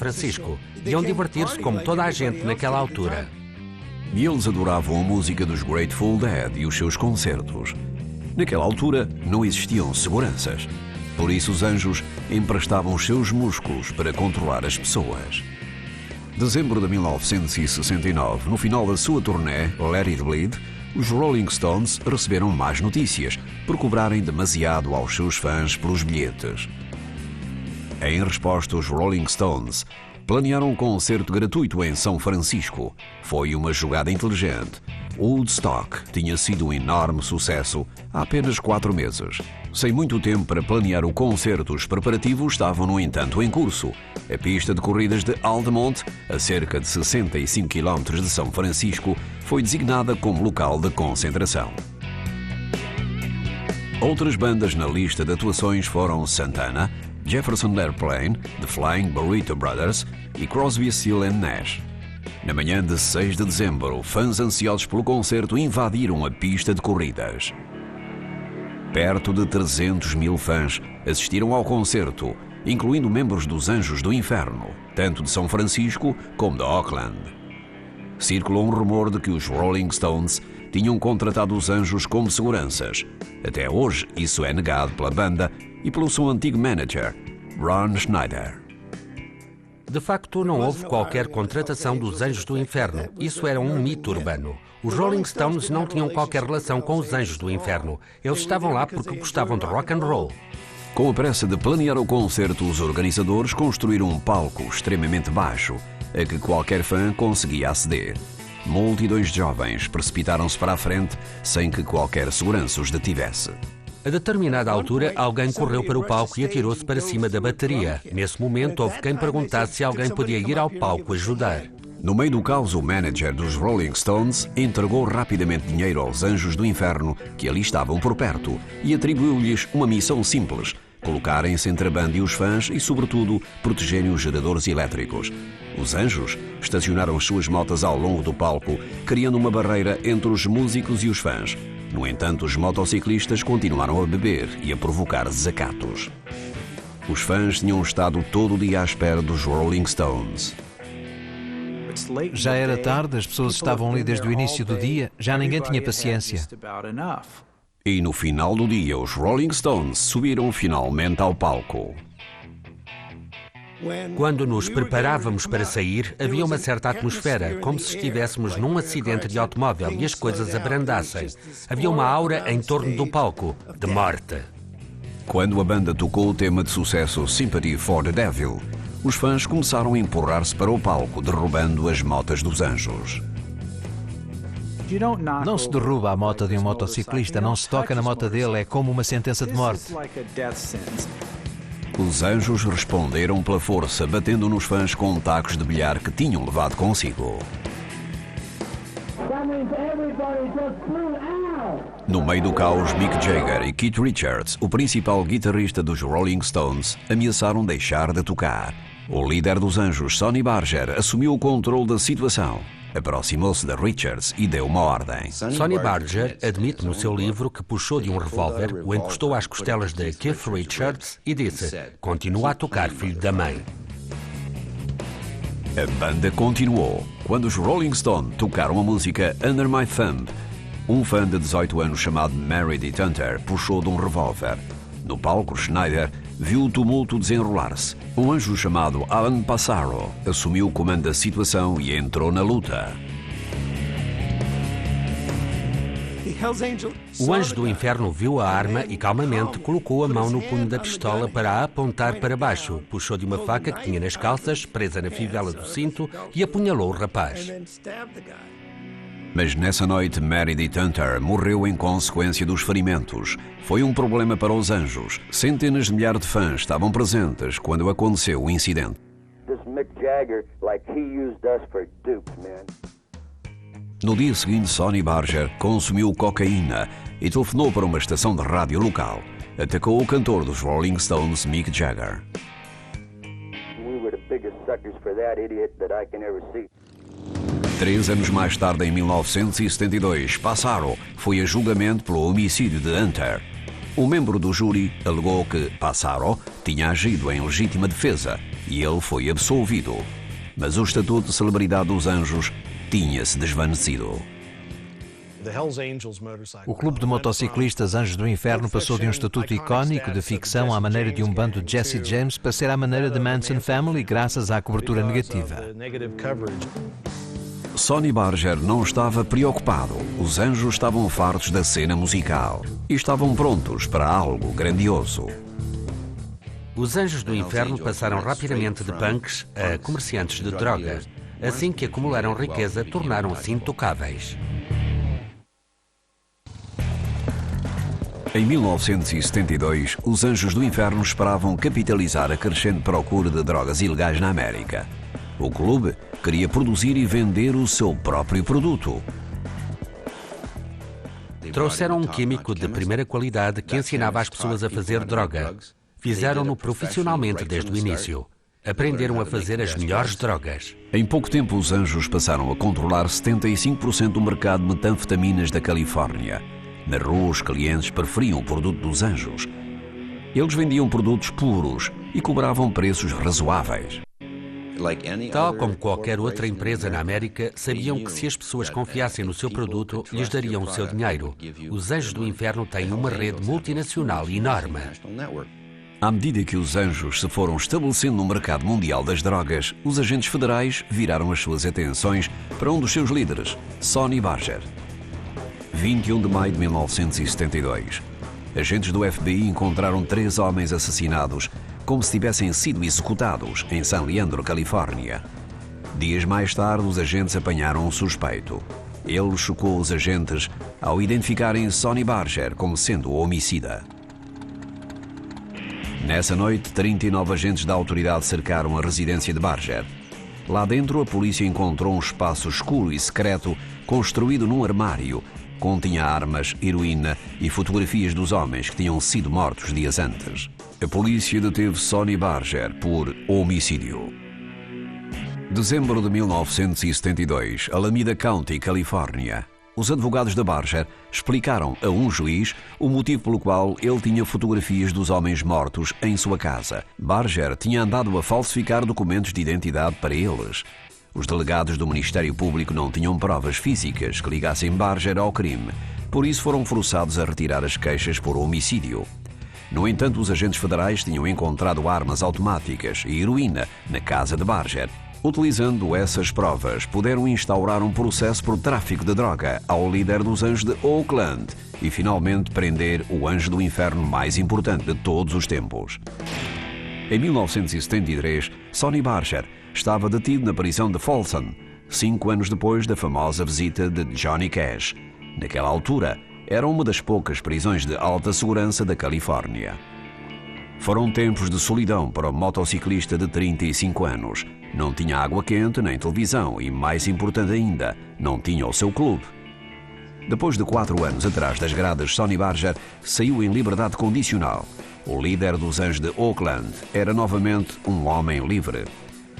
Francisco. Iam divertir-se como toda a gente naquela altura. E eles adoravam a música dos Grateful Dead e os seus concertos. Naquela altura não existiam seguranças. Por isso os Anjos emprestavam os seus músculos para controlar as pessoas. Dezembro de 1969, no final da sua turnê Let It Bleed, os Rolling Stones receberam más notícias por cobrarem demasiado aos seus fãs pelos bilhetes. Em resposta, os Rolling Stones planearam um concerto gratuito em São Francisco. Foi uma jogada inteligente. Woodstock tinha sido um enorme sucesso há apenas 4 meses. Sem muito tempo para planear o concerto, os preparativos estavam, no entanto, em curso. A pista de corridas de Altamont, a cerca de 65 km de São Francisco, foi designada como local de concentração. Outras bandas na lista de atuações foram Santana, Jefferson Airplane, The Flying Burrito Brothers e Crosby, Stills & Nash. Na manhã de 6 de dezembro, fãs ansiosos pelo concerto invadiram a pista de corridas. Perto de 300 mil fãs assistiram ao concerto, incluindo membros dos Anjos do Inferno, tanto de São Francisco como de Oakland. Circulou um rumor de que os Rolling Stones tinham contratado os Anjos como seguranças. Até hoje, isso é negado pela banda e pelo seu antigo manager, Ron Schneider. De facto, não houve qualquer contratação dos Anjos do Inferno. Isso era um mito urbano. Os Rolling Stones não tinham qualquer relação com os Anjos do Inferno. Eles estavam lá porque gostavam de rock and roll. Com a pressa de planear o concerto, os organizadores construíram um palco extremamente baixo, a que qualquer fã conseguia aceder. Multidões de jovens precipitaram-se para a frente sem que qualquer segurança os detivesse. A determinada altura, alguém correu para o palco e atirou-se para cima da bateria. Nesse momento, houve quem perguntasse se alguém podia ir ao palco ajudar. No meio do caos, o manager dos Rolling Stones entregou rapidamente dinheiro aos Anjos do Inferno que ali estavam por perto e atribuiu-lhes uma missão simples: colocarem-se entre a banda e os fãs e, sobretudo, protegerem os geradores elétricos. Os Anjos estacionaram as suas motas ao longo do palco, criando uma barreira entre os músicos e os fãs. No entanto, os motociclistas continuaram a beber e a provocar desacatos. Os fãs tinham estado todo o dia à espera dos Rolling Stones. Já era tarde, as pessoas estavam ali desde o início do dia, já ninguém tinha paciência. E no final do dia, os Rolling Stones subiram finalmente ao palco. Quando nos preparávamos para sair, havia uma certa atmosfera, como se estivéssemos num acidente de automóvel e as coisas abrandassem. Havia uma aura em torno do palco, de morte. Quando a banda tocou o tema de sucesso Sympathy for the Devil, os fãs começaram a empurrar-se para o palco, derrubando as motas dos Anjos. Não se derruba a moto de um motociclista, não se toca na moto dele, é como uma sentença de morte. Os Anjos responderam pela força, batendo nos fãs com tacos de bilhar que tinham levado consigo. No meio do caos, Mick Jagger e Keith Richards, o principal guitarrista dos Rolling Stones, ameaçaram deixar de tocar. O líder dos Anjos, Sonny Barger, assumiu o controle da situação. Aproximou-se de Richards e deu uma ordem. Sonny Barger admite no seu livro que puxou de um revólver, o encostou às costelas de Keith Richards e disse: "Continua a tocar, filho da mãe." A banda continuou. Quando os Rolling Stones tocaram a música Under My Thumb, um fã de 18 anos chamado Meredith Hunter puxou de um revólver. No palco, Schneider viu o tumulto desenrolar-se. Um anjo chamado Alan Passaro assumiu o comando da situação e entrou na luta. O Anjo do Inferno viu a arma e calmamente colocou a mão no punho da pistola para a apontar para baixo. Puxou de uma faca que tinha nas calças, presa na fivela do cinto, e apunhalou o rapaz. Mas nessa noite, Meredith Hunter morreu em consequência dos ferimentos. Foi um problema para os Anjos. Centenas de milhares de fãs estavam presentes quando aconteceu o incidente. No dia seguinte, Sonny Barger consumiu cocaína e telefonou para uma estação de rádio local. Atacou o cantor dos Rolling Stones, Mick Jagger. 3 anos mais tarde, em 1972, Passaro foi a julgamento pelo homicídio de Hunter. Um membro do júri alegou que Passaro tinha agido em legítima defesa e ele foi absolvido. Mas o estatuto de celebridade dos Anjos tinha-se desvanecido. O clube de motociclistas Anjos do Inferno passou de um estatuto icónico de ficção à maneira de um bando de Jesse James para ser à maneira de Manson Family graças à cobertura negativa. Sonny Barger não estava preocupado. Os Anjos estavam fartos da cena musical e estavam prontos para algo grandioso. Os Anjos do Inferno passaram rapidamente de punks a comerciantes de droga. Assim que acumularam riqueza, tornaram-se intocáveis. Em 1972, os Anjos do Inferno esperavam capitalizar a crescente procura de drogas ilegais na América. O clube queria produzir e vender o seu próprio produto. Trouxeram um químico de primeira qualidade que ensinava as pessoas a fazer droga. Fizeram-no profissionalmente desde o início. Aprenderam a fazer as melhores drogas. Em pouco tempo, os Anjos passaram a controlar 75% do mercado de metanfetaminas da Califórnia. Na rua, os clientes preferiam o produto dos Anjos. Eles vendiam produtos puros e cobravam preços razoáveis. Tal como qualquer outra empresa na América, sabiam que se as pessoas confiassem no seu produto, lhes dariam o seu dinheiro. Os Anjos do Inferno têm uma rede multinacional enorme. À medida que os Anjos se foram estabelecendo no mercado mundial das drogas, os agentes federais viraram as suas atenções para um dos seus líderes, Sonny Barger. 21 de maio de 1972. Agentes do FBI encontraram 3 homens assassinados como se tivessem sido executados em San Leandro, Califórnia. Dias mais tarde, os agentes apanharam um suspeito. Ele chocou os agentes ao identificarem Sonny Barger como sendo o homicida. Nessa noite, 39 agentes da autoridade cercaram a residência de Barger. Lá dentro, a polícia encontrou um espaço escuro e secreto construído num armário. Continha armas, heroína e fotografias dos homens que tinham sido mortos dias antes. A polícia deteve Sonny Barger por homicídio. Dezembro de 1972, Alameda County, Califórnia. Os advogados de Barger explicaram a um juiz o motivo pelo qual ele tinha fotografias dos homens mortos em sua casa. Barger tinha andado a falsificar documentos de identidade para eles. Os delegados do Ministério Público não tinham provas físicas que ligassem Barger ao crime, por isso foram forçados a retirar as queixas por homicídio. No entanto, os agentes federais tinham encontrado armas automáticas e heroína na casa de Barger. Utilizando essas provas, puderam instaurar um processo por tráfico de droga ao líder dos Anjos de Oakland e finalmente prender o Anjo do Inferno mais importante de todos os tempos. Em 1973, Sonny Barger estava detido na prisão de Folsom, 5 anos depois da famosa visita de Johnny Cash. Naquela altura, era uma das poucas prisões de alta segurança da Califórnia. Foram tempos de solidão para o motociclista de 35 anos. Não tinha água quente nem televisão e, mais importante ainda, não tinha o seu clube. Depois de 4 anos atrás das grades, Sonny Barger saiu em liberdade condicional. O líder dos Anjos de Oakland era novamente um homem livre.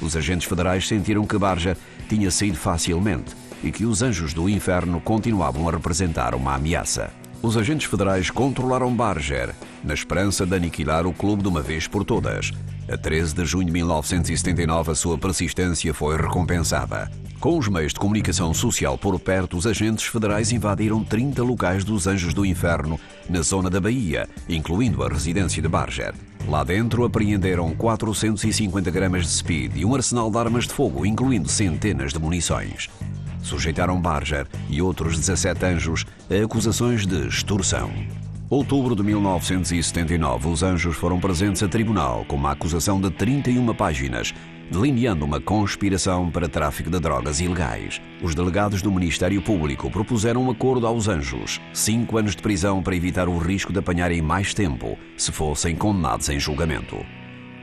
Os agentes federais sentiram que Barger tinha saído facilmente e que os Anjos do Inferno continuavam a representar uma ameaça. Os agentes federais controlaram Barger na esperança de aniquilar o clube de uma vez por todas. A 13 de junho de 1979, a sua persistência foi recompensada. Com os meios de comunicação social por perto, os agentes federais invadiram 30 locais dos Anjos do Inferno na zona da Bahia, incluindo a residência de Barger. Lá dentro apreenderam 450 gramas de speed e um arsenal de armas de fogo, incluindo centenas de munições. Sujeitaram Barger e outros 17 anjos a acusações de extorsão. Outubro de 1979, os Anjos foram presentes a tribunal com uma acusação de 31 páginas, delineando uma conspiração para tráfico de drogas ilegais. Os delegados do Ministério Público propuseram um acordo aos Anjos, 5 anos de prisão para evitar o risco de apanharem mais tempo se fossem condenados em julgamento.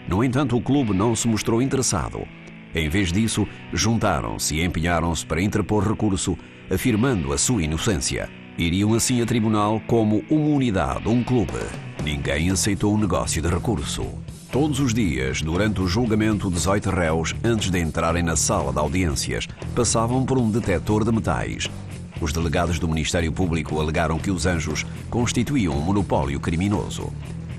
No entanto, o clube não se mostrou interessado. Em vez disso, juntaram-se e empenharam-se para interpor recurso, afirmando a sua inocência. Iriam assim a tribunal como uma unidade, um clube. Ninguém aceitou o negócio de recurso. Todos os dias, durante o julgamento, 18 réus, antes de entrarem na sala de audiências, passavam por um detetor de metais. Os delegados do Ministério Público alegaram que os Anjos constituíam um monopólio criminoso.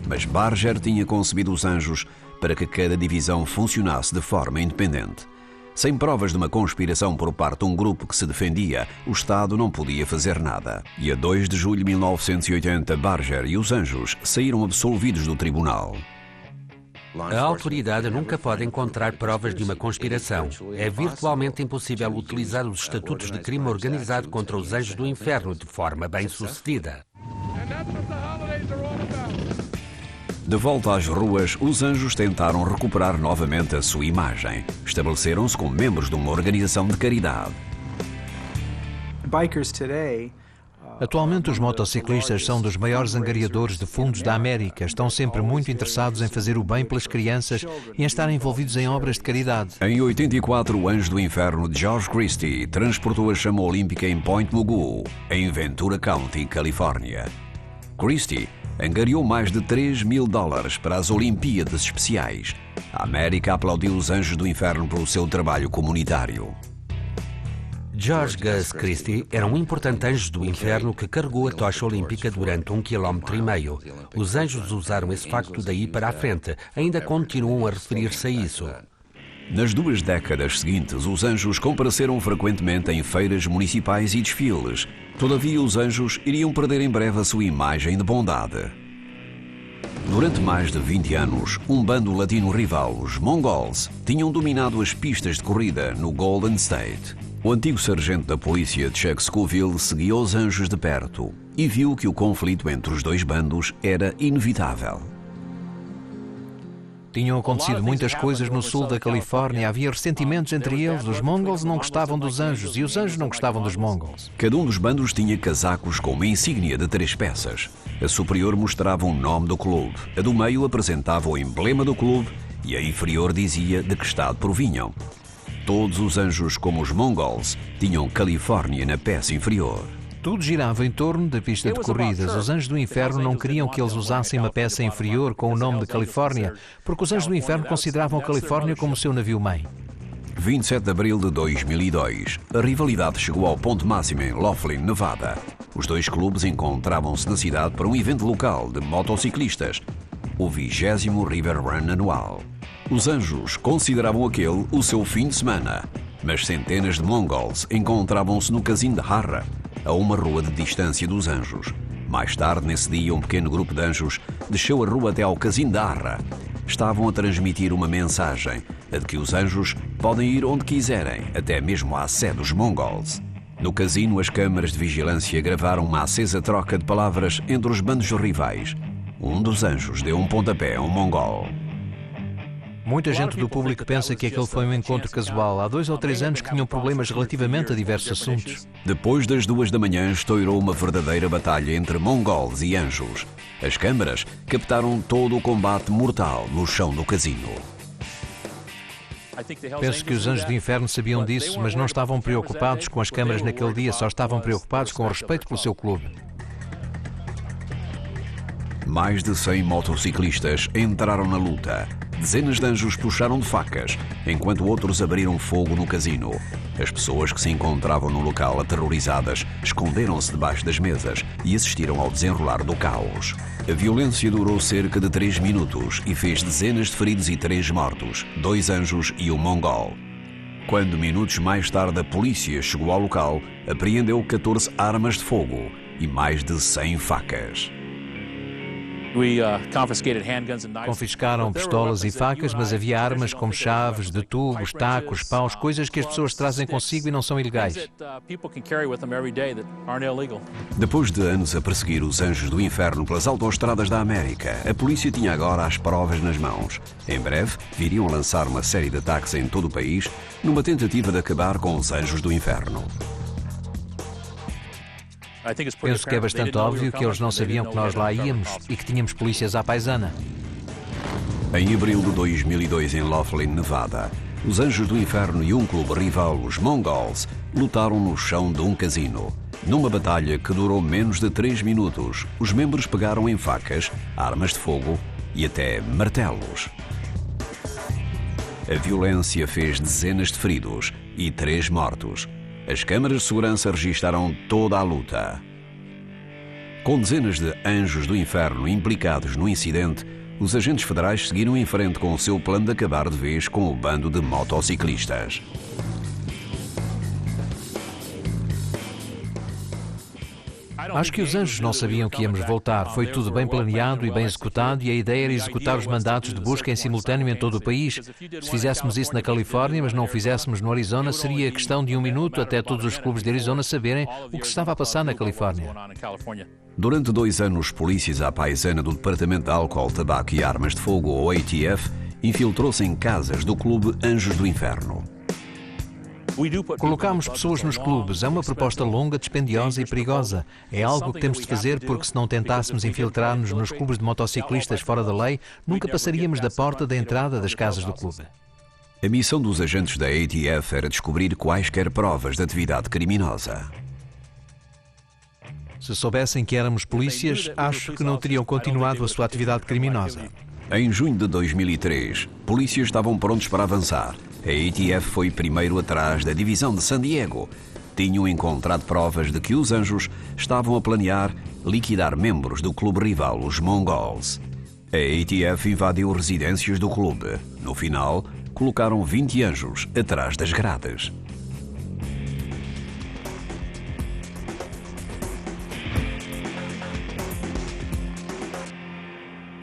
Mas Barger tinha concebido os Anjos para que cada divisão funcionasse de forma independente. Sem provas de uma conspiração por parte de um grupo que se defendia, o Estado não podia fazer nada. E a 2 de julho de 1980, Barger e os Anjos saíram absolvidos do tribunal. A autoridade nunca pode encontrar provas de uma conspiração. É virtualmente impossível utilizar os estatutos de crime organizado contra os Anjos do Inferno de forma bem-sucedida. De volta às ruas, os Anjos tentaram recuperar novamente a sua imagem. Estabeleceram-se como membros de uma organização de caridade. Atualmente, os motociclistas são dos maiores angariadores de fundos da América. Estão sempre muito interessados em fazer o bem pelas crianças e em estar envolvidos em obras de caridade. Em 84, o Anjo do Inferno de George Christie transportou a chama olímpica em Point Mugu, em Ventura County, Califórnia. Christie angariou mais de $3.000 para as Olimpíadas Especiais. A América aplaudiu os Anjos do Inferno pelo seu trabalho comunitário. George Gus Christie era um importante anjo do inferno que carregou a tocha olímpica durante 1,5 km. Os anjos usaram esse facto daí para a frente. Ainda continuam a referir-se a isso. Nas 2 décadas seguintes, os Anjos compareceram frequentemente em feiras municipais e desfiles. Todavia, os Anjos iriam perder em breve a sua imagem de bondade. Durante mais de 20 anos, um bando latino rival, os Mongols, tinham dominado as pistas de corrida no Golden State. O antigo sargento da polícia, Chuck Scoville, seguia os Anjos de perto e viu que o conflito entre os dois bandos era inevitável. Tinham acontecido muitas coisas no sul da Califórnia. Havia ressentimentos entre eles. Os Mongols não gostavam dos Anjos e os Anjos não gostavam dos Mongols. Cada um dos bandos tinha casacos com uma insígnia de 3 peças. A superior mostrava o nome do clube, a do meio apresentava o emblema do clube e a inferior dizia de que estado provinham. Todos os Anjos, como os Mongols, tinham Califórnia na peça inferior. Tudo girava em torno da pista de corridas. Os Anjos do Inferno não queriam que eles usassem uma peça inferior com o nome de Califórnia, porque os Anjos do Inferno consideravam a Califórnia como seu navio-mãe. 27 de abril de 2002, a rivalidade chegou ao ponto máximo em Laughlin, Nevada. Os dois clubes encontravam-se na cidade para um evento local de motociclistas, o 20º River Run anual. Os Anjos consideravam aquele o seu fim de semana, mas centenas de Mongols encontravam-se no casino de Harra, a uma rua de distância dos Anjos. Mais tarde, nesse dia, um pequeno grupo de Anjos desceu a rua até ao casino de Harra. Estavam a transmitir uma mensagem, a de que os Anjos podem ir onde quiserem, até mesmo à sede dos Mongols. No casino, as câmaras de vigilância gravaram uma acesa troca de palavras entre os bandos rivais. Um dos Anjos deu um pontapé a um Mongol. Muita gente do público pensa que aquele foi um encontro casual. Há 2 ou 3 anos que tinham problemas relativamente a diversos assuntos. Depois das 2 da manhã, estourou uma verdadeira batalha entre Mongols e Anjos. As câmaras captaram todo o combate mortal no chão do casino. Penso que os Anjos do Inferno sabiam disso, mas não estavam preocupados com as câmaras naquele dia, só estavam preocupados com o respeito pelo seu clube. Mais de 100 motociclistas entraram na luta. Dezenas de Anjos puxaram de facas, enquanto outros abriram fogo no casino. As pessoas que se encontravam no local aterrorizadas esconderam-se debaixo das mesas e assistiram ao desenrolar do caos. A violência durou cerca de 3 minutos e fez dezenas de feridos e 3 mortos, 2 Anjos e um Mongol. Quando, minutos mais tarde, a polícia chegou ao local, apreendeu 14 armas de fogo e mais de 100 facas. Confiscaram pistolas e facas, mas havia armas como chaves, de tubos, tacos, paus, coisas que as pessoas trazem consigo e não são ilegais. Depois de anos a perseguir os Anjos do Inferno pelas autoestradas da América, a polícia tinha agora as provas nas mãos. Em breve, viriam lançar uma série de ataques em todo o país, numa tentativa de acabar com os Anjos do Inferno. Penso que é bastante óbvio que eles não sabiam que nós lá íamos e que tínhamos polícias à paisana. Em abril de 2002, em Laughlin, Nevada, os Anjos do Inferno e um clube rival, os Mongols, lutaram no chão de um casino. Numa batalha que durou menos de 3 minutos, os membros pegaram em facas, armas de fogo e até martelos. A violência fez dezenas de feridos e 3 mortos. as câmaras de segurança registaram toda a luta. Com dezenas de anjos do inferno implicados no incidente, os agentes federais seguiram em frente com o seu plano de acabar de vez com o bando de motociclistas. Acho que os anjos não sabiam que íamos voltar. Foi tudo bem planeado e bem executado, e a ideia era executar os mandatos de busca em simultâneo em todo o país. Se fizéssemos isso na Califórnia, mas não o fizéssemos no Arizona, seria questão de um minuto até todos os clubes de Arizona saberem o que se estava a passar na Califórnia. Durante 2 anos, polícias à paisana do Departamento de Álcool, Tabaco e Armas de Fogo, ou ATF, infiltrou-se em casas do clube Anjos do Inferno. Colocámos pessoas nos clubes. É uma proposta longa, dispendiosa e perigosa. É algo que temos de fazer porque se não tentássemos infiltrar-nos nos clubes de motociclistas fora da lei, nunca passaríamos da porta da entrada das casas do clube. A missão dos agentes da ATF era descobrir quaisquer provas de atividade criminosa. Se soubessem que éramos polícias, acho que não teriam continuado a sua atividade criminosa. Em junho de 2003, polícias estavam prontos para avançar. A ATF foi primeiro atrás da divisão de San Diego. Tinham encontrado provas de que os anjos estavam a planear liquidar membros do clube rival, os Mongols. A ATF invadiu residências do clube. No final, colocaram 20 anjos atrás das grades.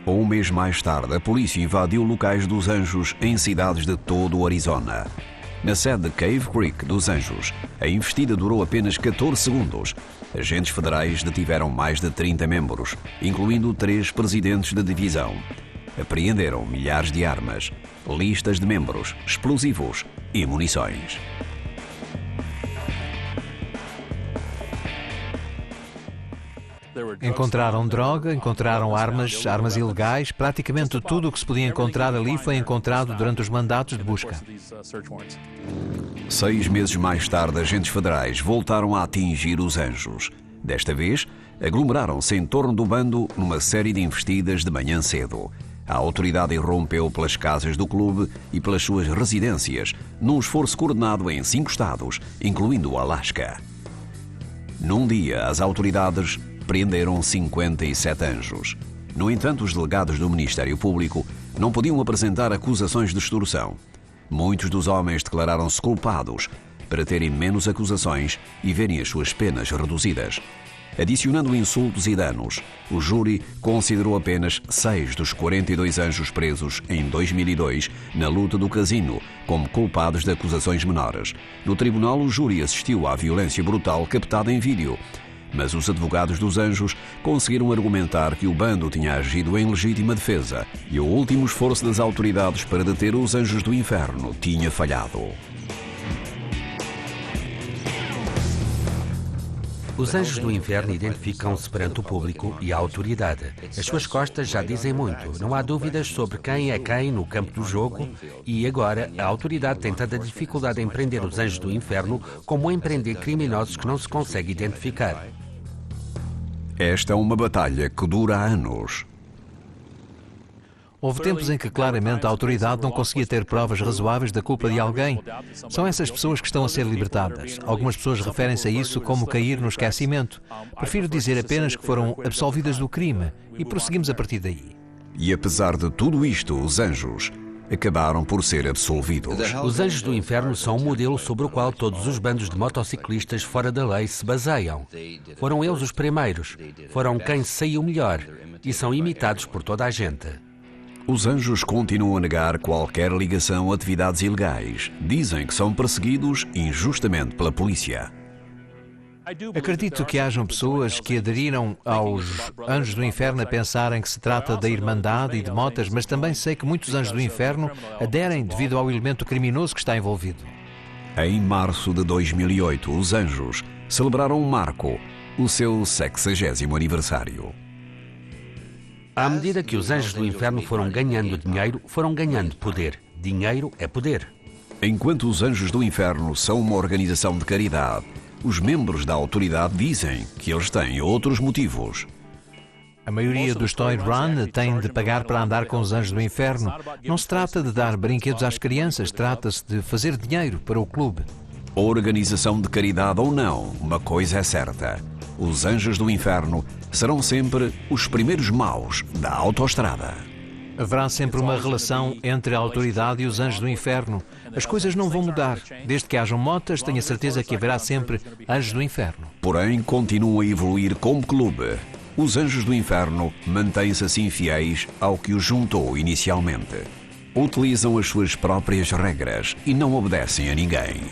Um mês mais tarde, a polícia invadiu locais dos anjos em cidades de todo o Arizona. Na sede de Cave Creek dos Anjos, a investida durou apenas 14 segundos. Agentes federais detiveram mais de 30 membros, incluindo 3 presidentes da divisão. Apreenderam milhares de armas, listas de membros, explosivos e munições. Encontraram droga, encontraram armas ilegais, praticamente tudo o que se podia encontrar ali foi encontrado durante os mandatos de busca. 6 meses mais tarde, agentes federais voltaram a atingir os anjos. Desta vez, aglomeraram-se em torno do bando numa série de investidas de manhã cedo. A autoridade irrompeu pelas casas do clube e pelas suas residências, num esforço coordenado em 5 estados, incluindo o Alasca. Num dia, as autoridades prenderam 57 anjos. No entanto, os delegados do Ministério Público não podiam apresentar acusações de extorsão. Muitos dos homens declararam-se culpados para terem menos acusações e verem as suas penas reduzidas. Adicionando insultos e danos, o júri considerou apenas 6 dos 42 anjos presos em 2002 na luta do casino como culpados de acusações menores. No tribunal, o júri assistiu à violência brutal captada em vídeo, mas os advogados dos anjos conseguiram argumentar que o bando tinha agido em legítima defesa e o último esforço das autoridades para deter os anjos do inferno tinha falhado. Os anjos do inferno identificam-se perante o público e a autoridade. As suas costas já dizem muito. Não há dúvidas sobre quem é quem no campo do jogo e agora a autoridade tem tanta dificuldade em prender os anjos do inferno como em prender criminosos que não se consegue identificar. Esta é uma batalha que dura anos. Houve tempos em que claramente a autoridade não conseguia ter provas razoáveis da culpa de alguém. São essas pessoas que estão a ser libertadas. Algumas pessoas referem-se a isso como cair no esquecimento. Prefiro dizer apenas que foram absolvidas do crime e prosseguimos a partir daí. E apesar de tudo isto, os anjos acabaram por ser absolvidos. Os anjos do inferno são um modelo sobre o qual todos os bandos de motociclistas fora da lei se baseiam. Foram eles os primeiros. Foram quem saiu melhor e são imitados por toda a gente. Os anjos continuam a negar qualquer ligação a atividades ilegais. Dizem que são perseguidos injustamente pela polícia. Acredito que hajam pessoas que aderiram aos anjos do inferno a pensarem que se trata da irmandade e de motas, mas também sei que muitos anjos do inferno aderem devido ao elemento criminoso que está envolvido. Em março de 2008, os anjos celebraram um marco, o seu 60º aniversário. À medida que os anjos do inferno foram ganhando dinheiro, foram ganhando poder. Dinheiro é poder. Enquanto os anjos do inferno são uma organização de caridade, os membros da autoridade dizem que eles têm outros motivos. A maioria dos Toy Run tem de pagar para andar com os anjos do inferno. Não se trata de dar brinquedos às crianças, trata-se de fazer dinheiro para o clube. Organização de caridade ou não, uma coisa é certa: os anjos do inferno serão sempre os primeiros maus da autoestrada. Haverá sempre uma relação entre a autoridade e os anjos do inferno. As coisas não vão mudar. Desde que hajam motas, tenho a certeza que haverá sempre anjos do inferno. Porém, continuam a evoluir como clube. Os anjos do inferno mantêm-se assim fiéis ao que os juntou inicialmente. Utilizam as suas próprias regras e não obedecem a ninguém.